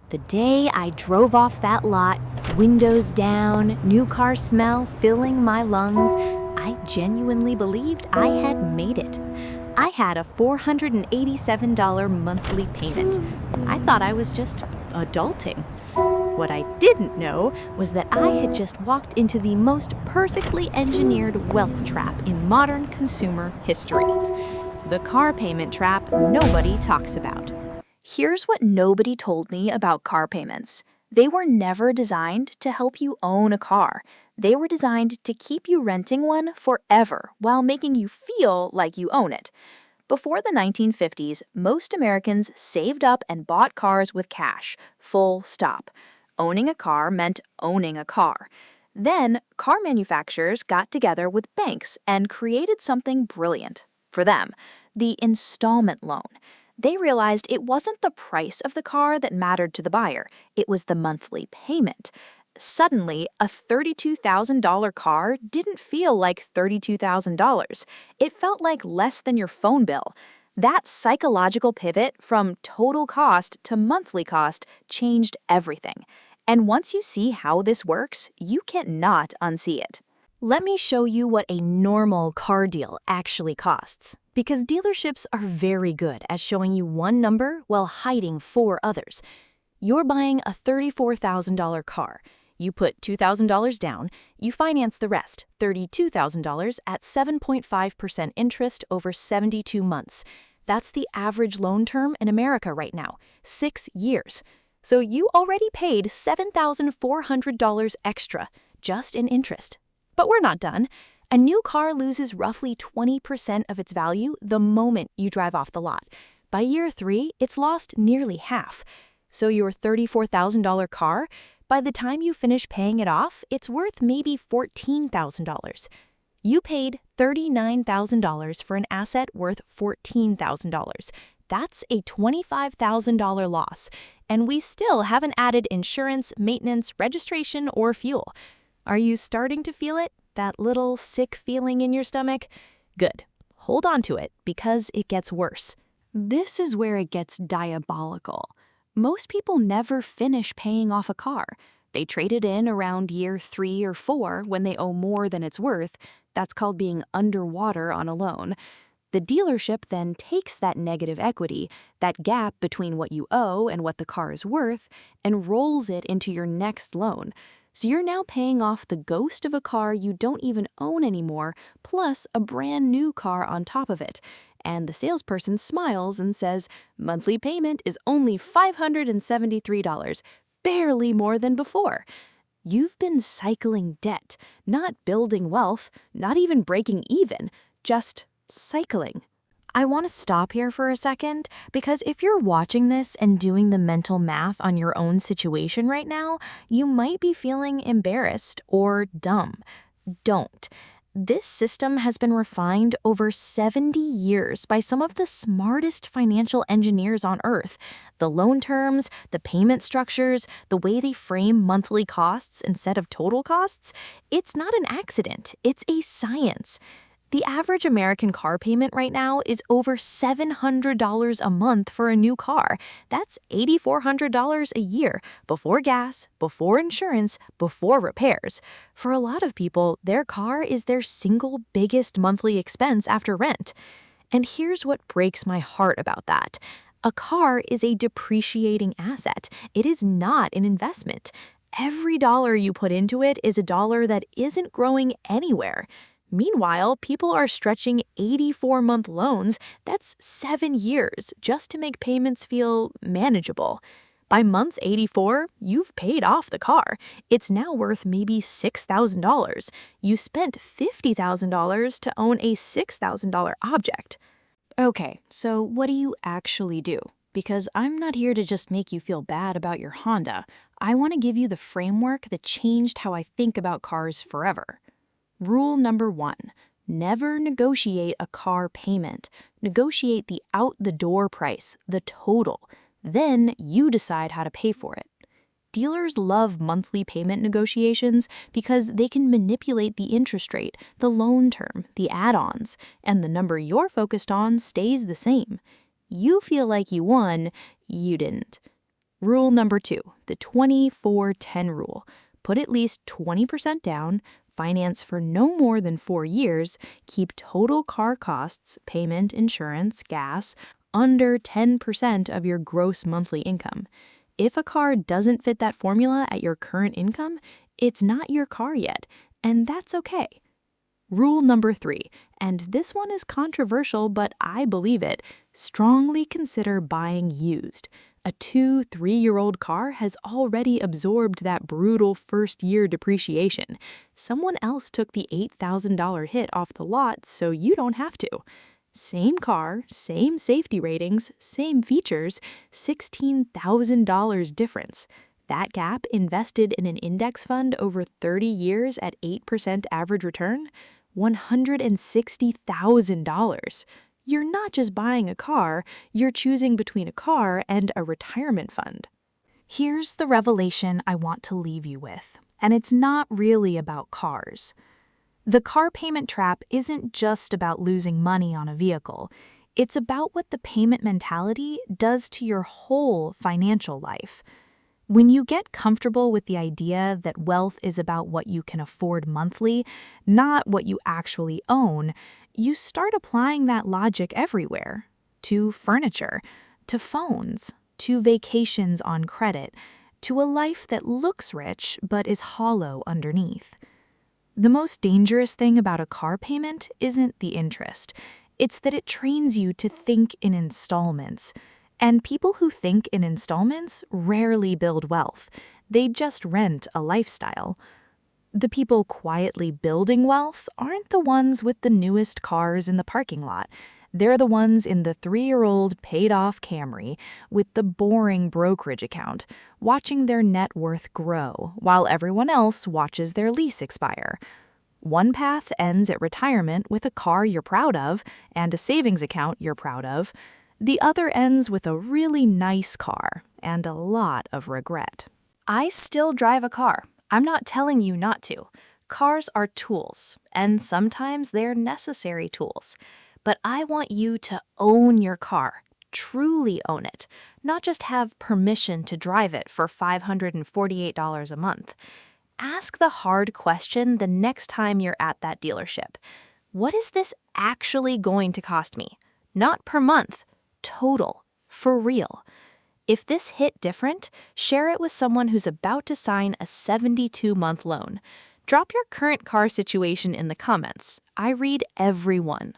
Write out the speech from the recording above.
The day I drove off that lot, windows down, new car smell filling my lungs, I genuinely believed I had made it. I had a $487 monthly payment. I thought I was just adulting. What I didn't know was that I had just walked into the most perfectly engineered wealth trap in modern consumer history. The car payment trap nobody talks about. Here's what nobody told me about car payments. They were never designed to help you own a car. They were designed to keep you renting one forever while making you feel like you own it. Before the 1950s, most Americans saved up and bought cars with cash, full stop. Owning a car meant owning a car. Then, car manufacturers got together with banks and created something brilliant for them, the installment loan. They realized it wasn't the price of the car that mattered to the buyer, it was the monthly payment. Suddenly, a $32,000 car didn't feel like $32,000. It felt like less than your phone bill. That psychological pivot from total cost to monthly cost changed everything. And once you see how this works, you can't not unsee it. Let me show you what a normal car deal actually costs, because dealerships are very good at showing you one number while hiding four others. You're buying a $34,000 car. You put $2,000 down, you finance the rest, $32,000 at 7.5% interest over 72 months. That's the average loan term in America right now, 6 years. So you already paid $7,400 extra just in interest. But we're not done. A new car loses roughly 20% of its value the moment you drive off the lot. By year 3, it's lost nearly half. So your $34,000 car, by the time you finish paying it off, it's worth maybe $14,000. You paid $39,000 for an asset worth $14,000. That's a $25,000 loss, and we still haven't added insurance, maintenance, registration, or fuel. Are you starting to feel it? That little sick feeling in your stomach? Good. Hold on to it, because it gets worse. This is where it gets diabolical. Most people never finish paying off a car. They trade it in around year 3 or 4 when they owe more than it's worth. That's called being underwater on a loan. The dealership then takes that negative equity, that gap between what you owe and what the car is worth, and rolls it into your next loan. So you're now paying off the ghost of a car you don't even own anymore, plus a brand new car on top of it. And the salesperson smiles and says, monthly payment is only $573, barely more than before. You've been cycling debt, not building wealth, not even breaking even, just cycling. I want to stop here for a second, because if you're watching this and doing the mental math on your own situation right now, you might be feeling embarrassed or dumb. Don't. This system has been refined over 70 years by some of the smartest financial engineers on earth. The loan terms, the payment structures, the way they frame monthly costs instead of total costs, it's not an accident, it's a science. The average American car payment right now is over $700 a month for a new car. That's $8,400 a year, before gas, before insurance, before repairs. For a lot of people, their car is their single biggest monthly expense after rent. And here's what breaks my heart about that. A car is a depreciating asset. It is not an investment. Every dollar you put into it is a dollar that isn't growing anywhere. Meanwhile, people are stretching 84-month loans, that's 7 years, just to make payments feel manageable. By month 84, you've paid off the car. It's now worth maybe $6,000. You spent $50,000 to own a $6,000 object. Okay, so what do you actually do? Because I'm not here to just make you feel bad about your Honda. I want to give you the framework that changed how I think about cars forever. Rule number 1, never negotiate a car payment. Negotiate the out-the-door price, the total. Then you decide how to pay for it. Dealers love monthly payment negotiations because they can manipulate the interest rate, the loan term, the add-ons, and the number you're focused on stays the same. You feel like you won, you didn't. Rule number 2, the 24-10 rule. Put at least 20% down, finance for no more than 4 years, keep total car costs, payment, insurance, gas, under 10% of your gross monthly income. If a car doesn't fit that formula at your current income, it's not your car yet, and that's okay. Rule number 3, and this one is controversial, but I believe it. Strongly consider buying used. A 2-3-year-old car has already absorbed that brutal first-year depreciation. Someone else took the $8,000 hit off the lot, so you don't have to. Same car, same safety ratings, same features, $16,000 difference. That gap invested in an index fund over 30 years at 8% average return? $160,000. You're not just buying a car, you're choosing between a car and a retirement fund. Here's the revelation I want to leave you with, and it's not really about cars. The car payment trap isn't just about losing money on a vehicle. It's about what the payment mentality does to your whole financial life. When you get comfortable with the idea that wealth is about what you can afford monthly, not what you actually own, you start applying that logic everywhere. To furniture, to phones, to vacations on credit, to a life that looks rich but is hollow underneath. The most dangerous thing about a car payment isn't the interest. It's that it trains you to think in installments. And people who think in installments rarely build wealth. They just rent a lifestyle. The people quietly building wealth aren't the ones with the newest cars in the parking lot. They're the ones in the 3-year-old paid-off Camry with the boring brokerage account, watching their net worth grow while everyone else watches their lease expire. One path ends at retirement with a car you're proud of and a savings account you're proud of. The other ends with a really nice car and a lot of regret. I still drive a car. I'm not telling you not to. Cars are tools, and sometimes they're necessary tools. But I want you to own your car, truly own it, not just have permission to drive it for $548 a month. Ask the hard question the next time you're at that dealership. What is this actually going to cost me? Not per month. Total, for real. If this hit different, share it with someone who's about to sign a 72-month loan. Drop your current car situation in the comments. I read every one.